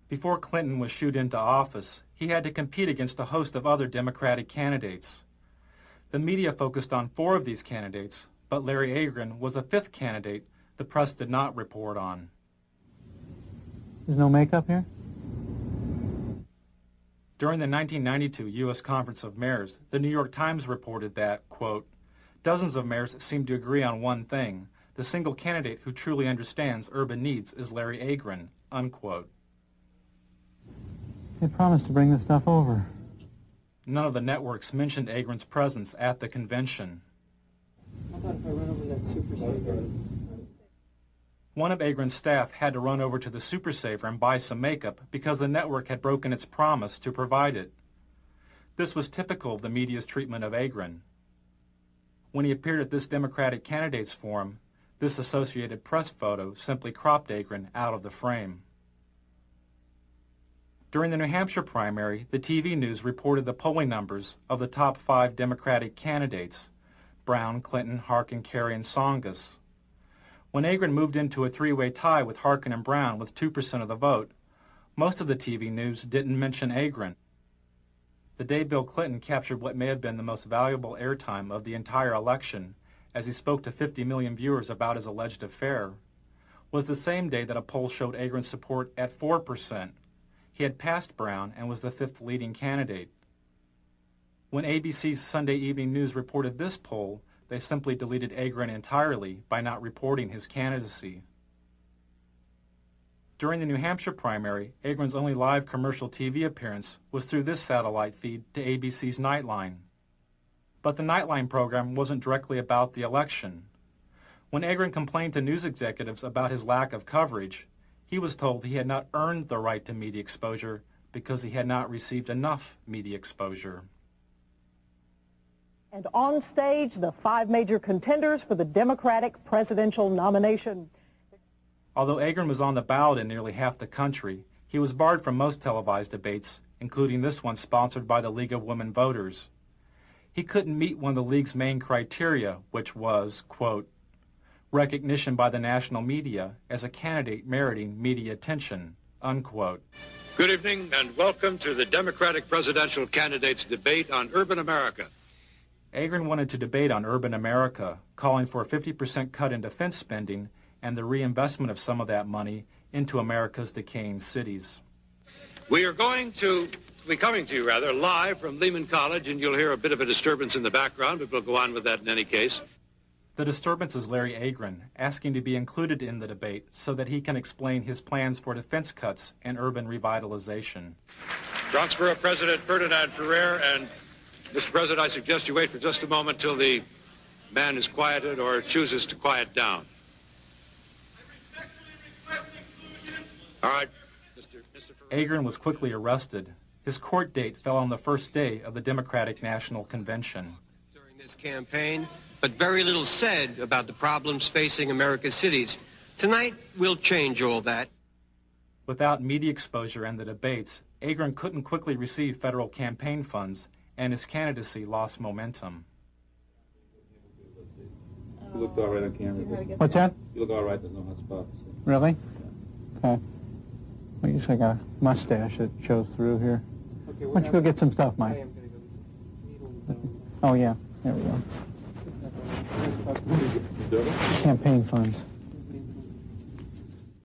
Before Clinton was shooed into office, he had to compete against a host of other Democratic candidates. The media focused on 4 of these candidates, but Larry Agran was a 5th candidate the press did not report on. There's no makeup here? During the 1992 U.S. Conference of Mayors, the New York Times reported that, quote, "Dozens of mayors seem to agree on one thing. The single candidate who truly understands urban needs is Larry Agran," unquote. They promised to bring this stuff over. None of the networks mentioned Agran's presence at the convention. How about if I run over that Super Saver? One of Agran's staff had to run over to the Super Saver and buy some makeup because the network had broken its promise to provide it. This was typical of the media's treatment of Agran. When he appeared at this Democratic Candidates Forum, this Associated Press photo simply cropped Agran out of the frame. During the New Hampshire primary, the TV news reported the polling numbers of the top 5 Democratic candidates: Brown, Clinton, Harkin, Kerry, and Tsongas. When Agran moved into a 3-way tie with Harkin and Brown with 2% of the vote, most of the TV news didn't mention Agran. The day Bill Clinton captured what may have been the most valuable airtime of the entire election, as he spoke to 50 million viewers about his alleged affair, was the same day that a poll showed Agran's support at 4%. He had passed Brown and was the 5th leading candidate. When ABC's Sunday Evening News reported this poll, they simply deleted Agran entirely by not reporting his candidacy. During the New Hampshire primary, Agran's only live commercial TV appearance was through this satellite feed to ABC's Nightline. But the Nightline program wasn't directly about the election. When Agran complained to news executives about his lack of coverage, he was told he had not earned the right to media exposure because he had not received enough media exposure. And on stage, the 5 major contenders for the Democratic presidential nomination. Although Agran was on the ballot in nearly half the country, he was barred from most televised debates, including this one sponsored by the League of Women Voters. He couldn't meet one of the League's main criteria, which was, quote, recognition by the national media as a candidate meriting media attention, unquote. Good evening and welcome to the Democratic presidential candidates debate on urban America. Agran wanted to debate on urban America, calling for a 50% cut in defense spending and the reinvestment of some of that money into America's decaying cities. We are going to be coming to you, live from Lehman College, and you'll hear a bit of a disturbance in the background, but we'll go on with that in any case. The disturbance is Larry Agran asking to be included in the debate so that he can explain his plans for defense cuts and urban revitalization. Transfer of President Ferdinand Ferrer, and Mr. President, I suggest you wait for just a moment till the man is quieted or chooses to quiet down. All right, Mr. Agran was quickly arrested. His court date fell on the first day of the Democratic National Convention. During this campaign, but very little said about the problems facing America's cities. Tonight, we'll change all that. Without media exposure and the debates, Agran couldn't quickly receive federal campaign funds, and his candidacy lost momentum. You look all right on camera. What's that? You look all right. There's no hot spots. Really? Okay. Well, you just got a mustache that shows through here. Okay, why don't you go get some stuff, I Mike? am going to go. Oh, yeah. There we go. Campaign funds.